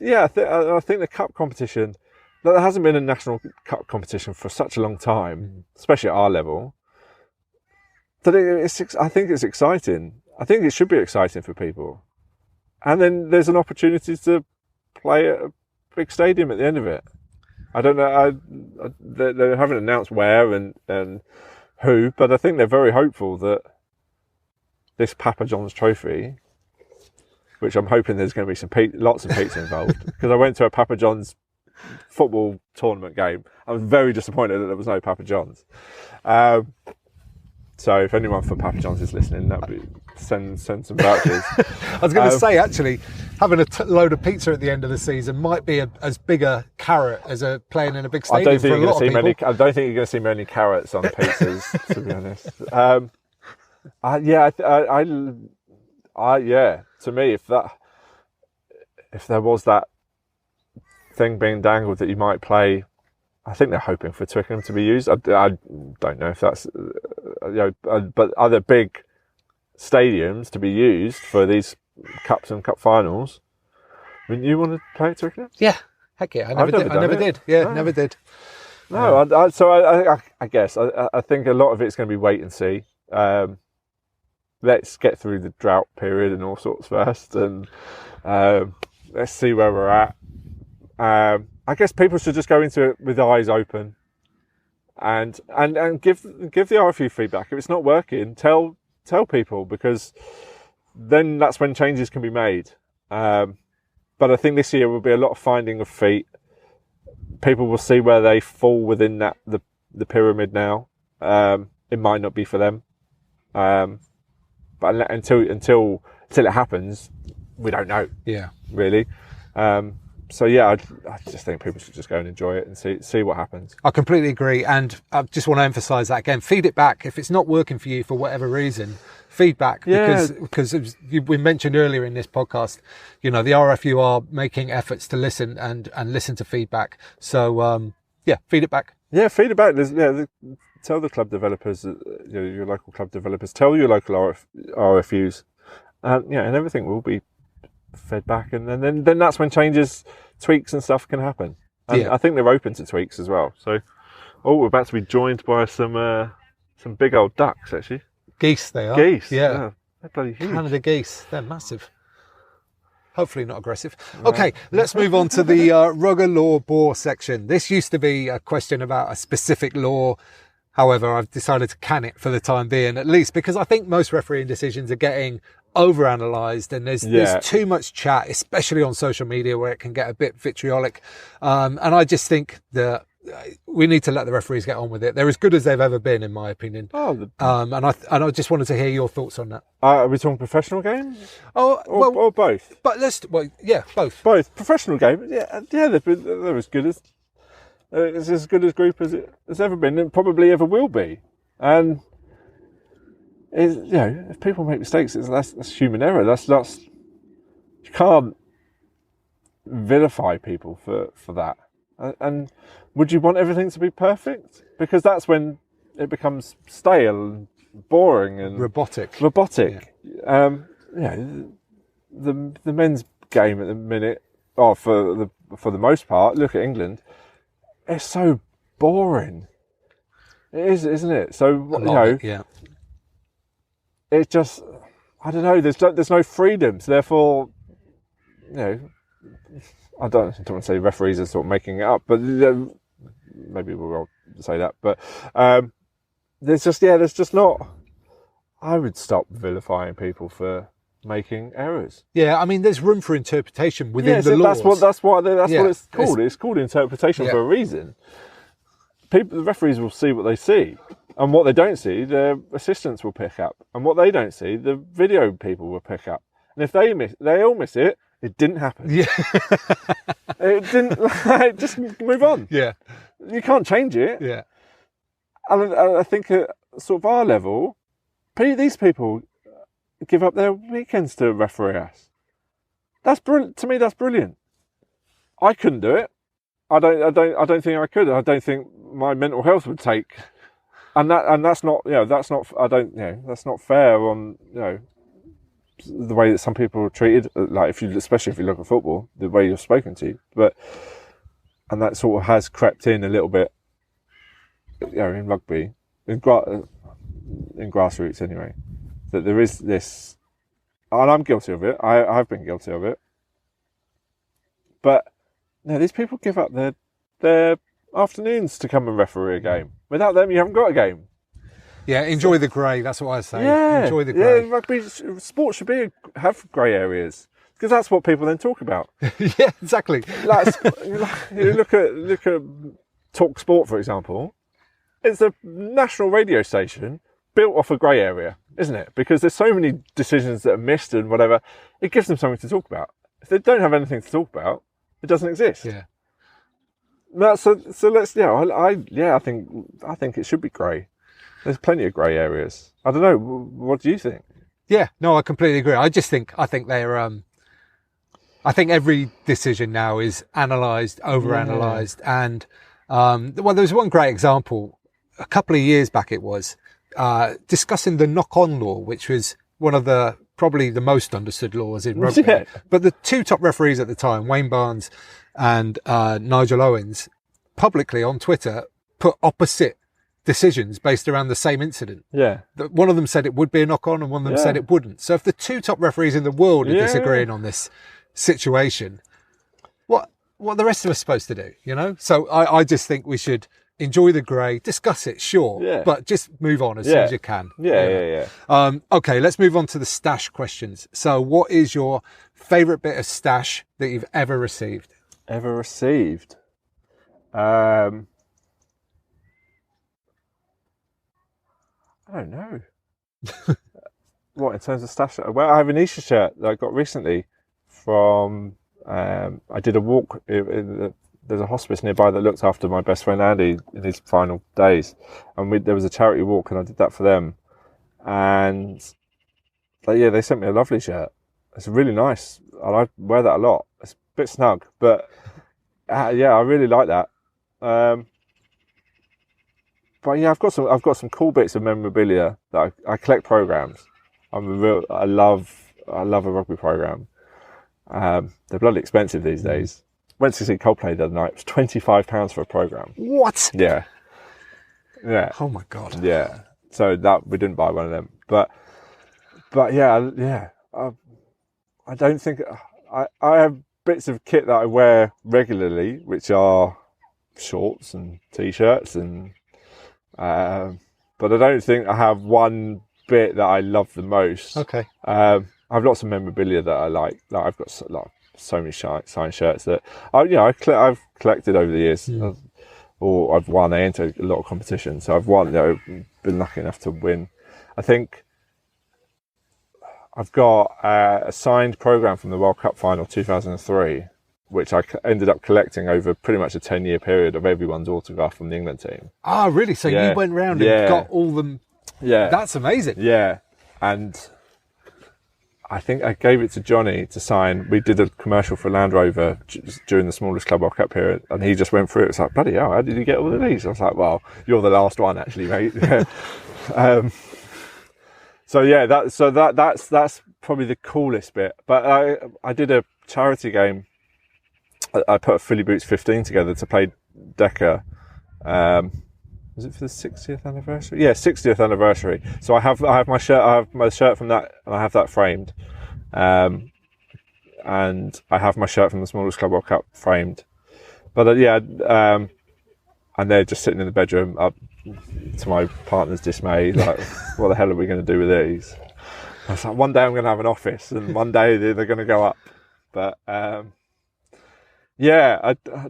think the cup competition. There hasn't been a national cup competition for such a long time, especially at our level, that I think it's exciting. I think it should be exciting for people. And then there's an opportunity to play at a big stadium at the end of it. I don't know, they haven't announced where and who, but I think they're very hopeful that this Papa John's trophy, which I'm hoping there's going to be lots of pizza involved, because I went to a Papa John's football tournament game. I was very disappointed that there was no Papa John's. So if anyone from Papa John's is listening, that'd be send some vouchers. I was going to say, actually, having a load of pizza at the end of the season might be as big a carrot as playing in a big stadium for a lot of people. I don't think you're going to see many carrots on pizzas, to be honest. To me, if there was that thing being dangled that you might play, I think they're hoping for Twickenham to be used. I don't know if that's, but other big stadiums to be used for these cups and cup finals. Wouldn't you want to play at Twickenham? Yeah, heck yeah. I never did. Yeah, no. Never did. No, I guess I think a lot of it's going to be wait and see. Let's get through the drought period and all sorts first, and let's see where we're at. I guess people should just go into it with eyes open, and give the RFU feedback. If it's not working, tell people, because then that's when changes can be made. But I think this year will be a lot of finding of feet. People will see where they fall within the pyramid now. It might not be for them, but until it happens, we don't know. Yeah, really. So yeah, I just think people should just go and enjoy it and see what happens. I completely agree, and I just want to emphasise that again. Feed it back if it's not working for you for whatever reason. Feedback, because we mentioned earlier in this podcast, the RFU are making efforts to listen and listen to feedback. So feed it back. Yeah, feed it back. Tell the club developers, your local club developers, tell your local RFUs, and everything will be fed back, and then that's when changes, tweaks and stuff can happen. And I think they're open to tweaks as well. So, we're about to be joined by some big old ducks, actually. Geese, they are. Geese, yeah. They're bloody huge. Canada geese, they're massive. Hopefully not aggressive. Okay, let's move on to the rugger law bore section. This used to be a question about a specific law. However, I've decided to can it for the time being, at least, because I think most refereeing decisions are getting overanalyzed, and there's too much chat, especially on social media, where it can get a bit vitriolic. And I just think that we need to let the referees get on with it. They're as good as they've ever been, in my opinion. And I just wanted to hear your thoughts on that. Are we talking professional games? Or both? But both. Both professional games. They're as good as. It's as good a group as it has ever been, and probably ever will be. And if people make mistakes, that's human error. That's you can't vilify people for that. And would you want everything to be perfect? Because that's when it becomes stale and boring and robotic. Yeah. The men's game at the minute, for the most part, look at England. It's so boring. It is, isn't it? So it just, I don't know. There's no freedom. So therefore, I don't want to say referees are sort of making it up, but maybe we'll say that. But there's just not. I would stop vilifying people for making errors. Yeah, I mean, there's room for interpretation within the laws. That's what it's called. It's called interpretation for a reason. The referees will see what they see, and what they don't see, their assistants will pick up, and what they don't see, the video people will pick up. And if they all miss it, It didn't happen. Yeah. It didn't. Like, just move on. Yeah. You can't change it. Yeah. And I think at sort of our level, these people give up their weekends to referee us. That's brilliant. To me, that's brilliant. I couldn't do it. I don't think I could. I don't think my mental health would take. And that's not, that's not. I don't, that's not fair on, the way that some people are treated. Like especially if you look at football, the way you're spoken to. And that sort of has crept in a little bit, in rugby, in grassroots anyway. That there is this, and I'm guilty of it. I've been guilty of it. But these people give up their afternoons to come and referee a game. Without them, you haven't got a game. Yeah, enjoy the grey. That's what I say. Yeah, enjoy the grey. Yeah, rugby sport should have grey areas because that's what people then talk about. Yeah, exactly. Like you look at Talk Sport, for example. It's a national radio station built off a grey area, isn't it? Because there's so many decisions that are missed and whatever. It gives them something to talk about. If they don't have anything to talk about, it doesn't exist. Yeah. No, so let's I think it should be grey. There's plenty of grey areas. I don't know. What do you think? Yeah, no, I completely agree. I think they're. I think every decision now is analysed, overanalyzed, and there was one great example a couple of years back. It was discussing the knock-on law, which was one of probably the most understood laws in rugby. Yeah. But the two top referees at the time, Wayne Barnes and Nigel Owens, publicly on Twitter put opposite decisions based around the same incident. Yeah. One of them said it would be a knock-on and one of them said it wouldn't. So if the two top referees in the world are disagreeing on this situation, what are the rest of us supposed to do, So I just think we should enjoy the grey, discuss it, sure, but just move on as soon as you can. Yeah. Okay, let's move on to the stash questions. So what is your favourite bit of stash that you've ever received? Ever received? I don't know. What, in terms of stash? Well, I have an Easter shirt that I got recently from, I did a walk. There's a hospice nearby that looked after my best friend Andy in his final days. And there was a charity walk and I did that for them. And they sent me a lovely shirt. It's really nice. And I wear that a lot. It's a bit snug, but I really like that. But yeah, I've got some cool bits of memorabilia that I collect programs. I love a rugby program. They're bloody expensive these days. Went to see Coldplay the other night. It was £25 for a program. What? Yeah. Oh my god. Yeah. So that we didn't buy one of them, but yeah. I don't think I have bits of kit that I wear regularly, which are shorts and t-shirts and. But I don't think I have one bit that I love the most. Okay. I have lots of memorabilia that I like. Like I've got so many signed shirts that I've collected over the years, or I've won. I enter a lot of competitions, so I've won. Been lucky enough to win. I think I've got a signed program from the World Cup final 2003. Which I ended up collecting over pretty much a 10-year period of everyone's autograph from the England team. Ah, really? So you went round and got all them? Yeah. That's amazing. Yeah. And I think I gave it to Johnny to sign. We did a commercial for Land Rover during the smallest club World Cup period, and he just went through it. It's like, bloody hell, how did you get all of these? I was like, well, you're the last one, actually, mate. That's probably the coolest bit. But I did a charity game. I put a Philly Boots 15 together to play Decca. Was it for the 60th anniversary? Yeah, 60th anniversary. So I have my shirt. I have my shirt from that, and I have that framed. And I have my shirt from the smallest club World Cup framed. But and they're just sitting in the bedroom, up to my partner's dismay. Like, what the hell are we going to do with these? I was like, one day I'm going to have an office, and one day they're going to go up. But I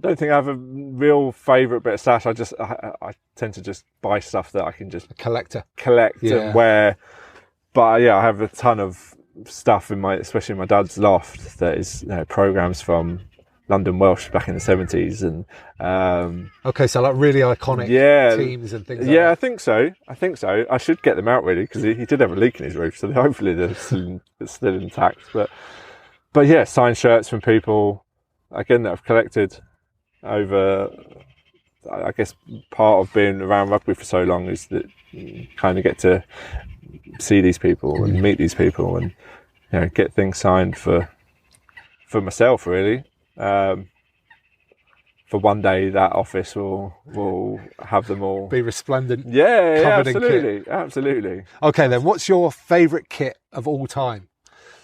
don't think I have a real favourite bit of stash. I tend to just buy stuff that I can just collect and wear. But I have a ton of stuff especially in my dad's loft that is programs from London Welsh back in the 70s, and okay, so like really iconic teams and things like that. Yeah, I think so. I should get them out really, because he did have a leak in his roof, so hopefully they're still intact. But yeah, signed shirts from people again that I've collected over. I guess part of being around rugby for so long is that you kind of get to see these people and meet these people, and get things signed for myself really. For one day, that office will have them all be resplendent. Yeah, covered in kit. Absolutely. Okay, then what's your favourite kit of all time?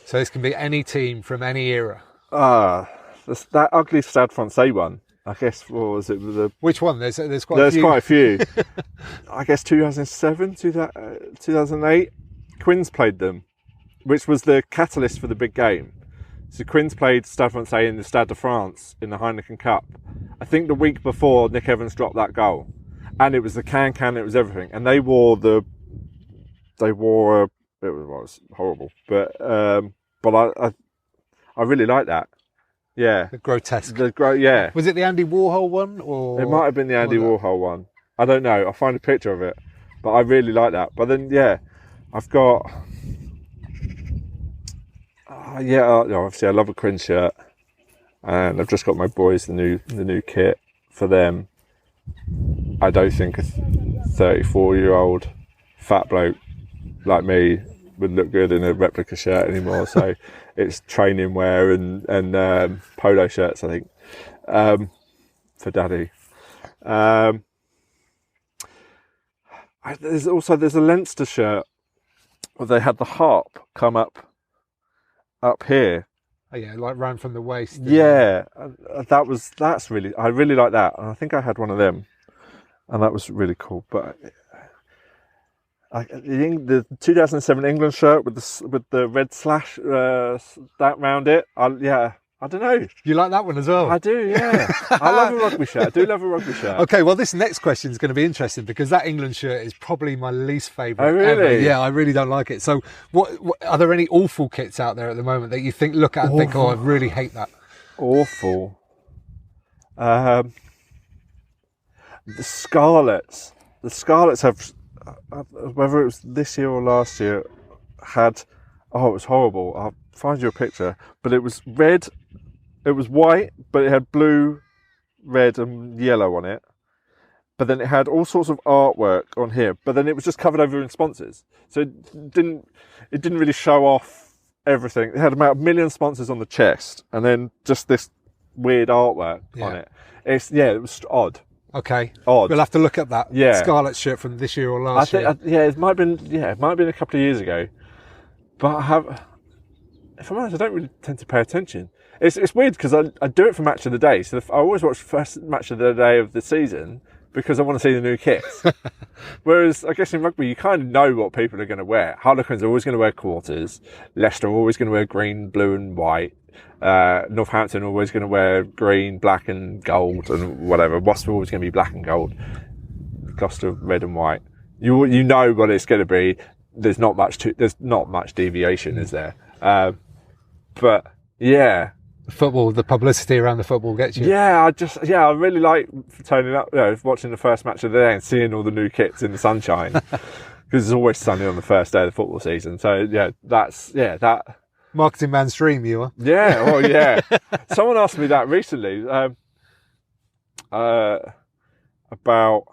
So this can be any team from any era. That ugly Stade Francais one. I guess, what was it? Which one? There's quite a few. I guess 2007, 2008. Quins played them, which was the catalyst for the big game. So Quins played Stade Francais in the Stade de France in the Heineken Cup. I think the week before Nick Evans dropped that goal, and it was the can, it was everything, and it was horrible, but I really like that. Yeah, the grotesque. Yeah. Was it the Andy Warhol one, or it might have been the Andy Warhol one? I don't know. I'll find a picture of it, but I really like that. But then, I've got. Obviously I love a Quinn shirt, and I've just got my boys the new kit for them. I don't think a 34-year-old fat bloke like me would look good in a replica shirt anymore, so it's training wear and polo shirts, I think, for daddy. There's a Leinster shirt where they had the harp come up here. Oh yeah, like round from the waist. Yeah, that's really, I really like that, and I think I had one of them, and that was really cool. But the 2007 England shirt with the red slash that round it, I don't know. You like that one as well? I do, yeah. I love a rugby shirt. I do love a rugby shirt. Okay, well, this next question is going to be interesting, because that England shirt is probably my least favourite. Oh, really? Ever. Yeah, I really don't like it. So, what are there any awful kits out there at the moment that you look at and think, oh, I really hate that? Awful. The Scarlets. The Scarlets have, whether it was this year or last year, it was horrible. I'll find you a picture, but it was red. It was white, but it had blue, red and yellow on it. But then it had all sorts of artwork on here, but then it was just covered over in sponsors. So it didn't really show off everything. It had about 1 million sponsors on the chest, and then just this weird artwork on it. It was odd. Okay. Odd. We'll have to look at that Scarlet shirt from this year or last year. It might have been a couple of years ago. But if I'm honest, I don't really tend to pay attention. It's weird, because I do it for match of the day. So I always watch the first match of the day of the season, because I want to see the new kits. Whereas I guess in rugby, you kind of know what people are going to wear. Harlequins are always going to wear quarters. Leicester are always going to wear green, blue and white. Northampton are always going to wear green, black and gold and whatever. Wasps are always going to be black and gold. Gloucester red and white. You know what it's going to be. There's not much deviation, is there? But yeah, football, the publicity around the football gets you. Yeah, I really like turning up, watching the first match of the day and seeing all the new kits in the sunshine, because it's always sunny on the first day of the football season. So that marketing man's dream, you are. Yeah, well, yeah. Someone asked me that recently about.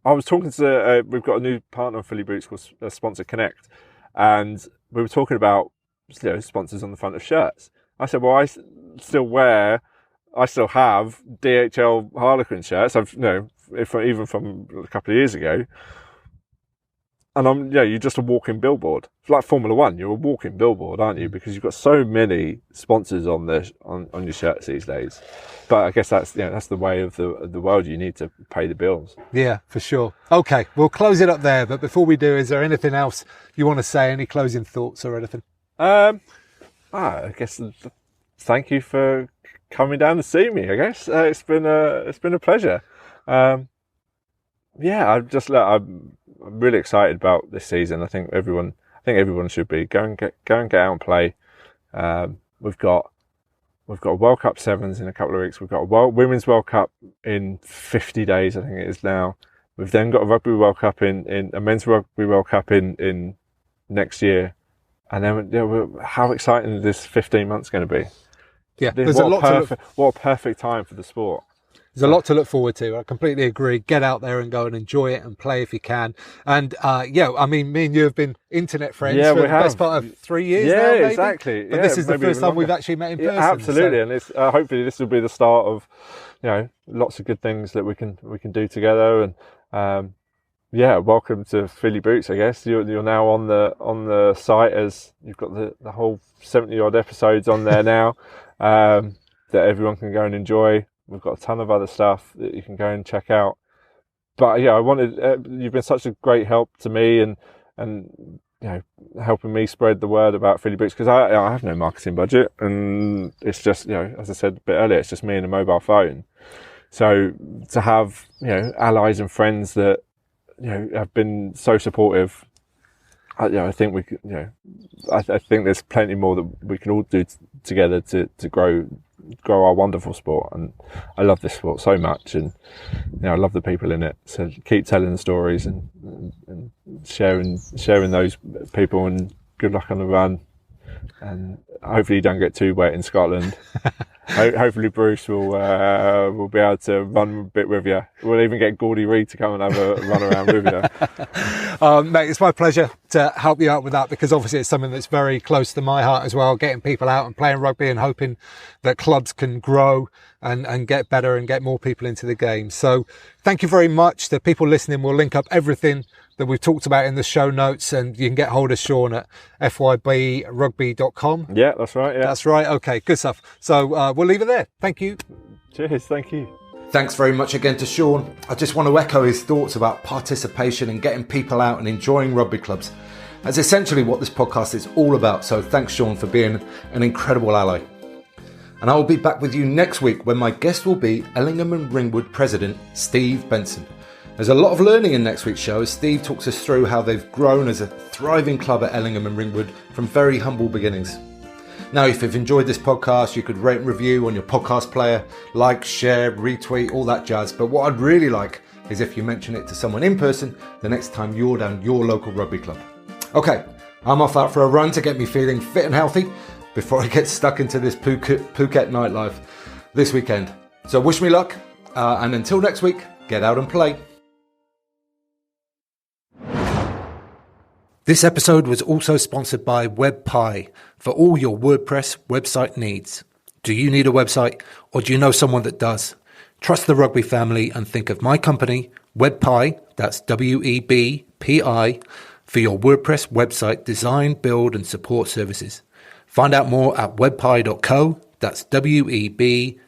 I was talking to, we've got a new partner on Philly Boots called Sponsor Connect, and we were talking about sponsors on the front of shirts. I said, well, I still have DHL Harlequin shirts. Even from a couple of years ago. And you're just a walking billboard. It's like Formula One. You're a walking billboard, aren't you? Because you've got so many sponsors on your shirts these days. But I guess that's the way of the world. You need to pay the bills. Yeah, for sure. Okay, we'll close it up there. But before we do, is there anything else you want to say? Any closing thoughts or anything? I guess thank you for coming down to see me. I guess it's been a pleasure. I'm really excited about this season. I think everyone, think everyone should be. Go and get out and play. We've got a World Cup Sevens in a couple of weeks. We've got a Women's World Cup in 50 days, I think it is now. We've then got a Rugby World Cup in a Men's Rugby World Cup in next year. And then how exciting is this 15 months going to be? Yeah, what a perfect time for the sport. There's a lot to look forward to. I completely agree. Get out there and go and enjoy it and play if you can. And I mean, me and you have been internet friends for the best part of 3 years now, maybe. Exactly. But this is the first time we've actually met in person. Absolutely, and it's, hopefully this will be the start of, lots of good things that we can do together. And welcome to Philly Boots. I guess you're now on the site, as you've got the whole 70 odd episodes on there now that everyone can go and enjoy. We've got a ton of other stuff that you can go and check out. But I wanted, you've been such a great help to me and helping me spread the word about Philly Boots, because I have no marketing budget, and it's just, as I said a bit earlier, it's just me and a mobile phone. So to have, allies and friends that, have been so supportive, I think we could, I think there's plenty more that we can all do together to grow our wonderful sport. And I love this sport so much, and I love the people in it. So keep telling the stories and sharing those people, and good luck on the run. And hopefully you don't get too wet in Scotland. Hopefully Bruce will be able to run a bit with you. We'll even get Gordy Reid to come and have a run around with you. Mate, it's my pleasure to help you out with that, because obviously it's something that's very close to my heart as well, getting people out and playing rugby and hoping that clubs can grow and get better and get more people into the game. So thank you very much. The people listening, will link up everything that we've talked about in the show notes, and you can get hold of Sean at fybrugby.com. Yeah, that's right. Yeah, that's right. Okay, good stuff. So we'll leave it there. Thank you. Cheers. Thank you. Thanks very much again to Sean. I just want to echo his thoughts about participation and getting people out and enjoying rugby clubs. That's essentially what this podcast is all about. So thanks, Sean, for being an incredible ally. And I will be back with you next week, when my guest will be Ellingham and Ringwood President Steve Benson. There's a lot of learning in next week's show, as Steve talks us through how they've grown as a thriving club at Ellingham and Ringwood from very humble beginnings. Now, if you've enjoyed this podcast, you could rate and review on your podcast player, like, share, retweet, all that jazz. But what I'd really like is if you mention it to someone in person the next time you're down your local rugby club. Okay, I'm off out for a run to get me feeling fit and healthy before I get stuck into this Phuket nightlife this weekend. So wish me luck, and until next week, get out and play. This episode was also sponsored by WebPie for all your WordPress website needs. Do you need a website, or do you know someone that does? Trust the rugby family and think of my company, WebPie, that's WEBPI, for your WordPress website design, build and support services. Find out more at webpie.co, that's WEBPI.co.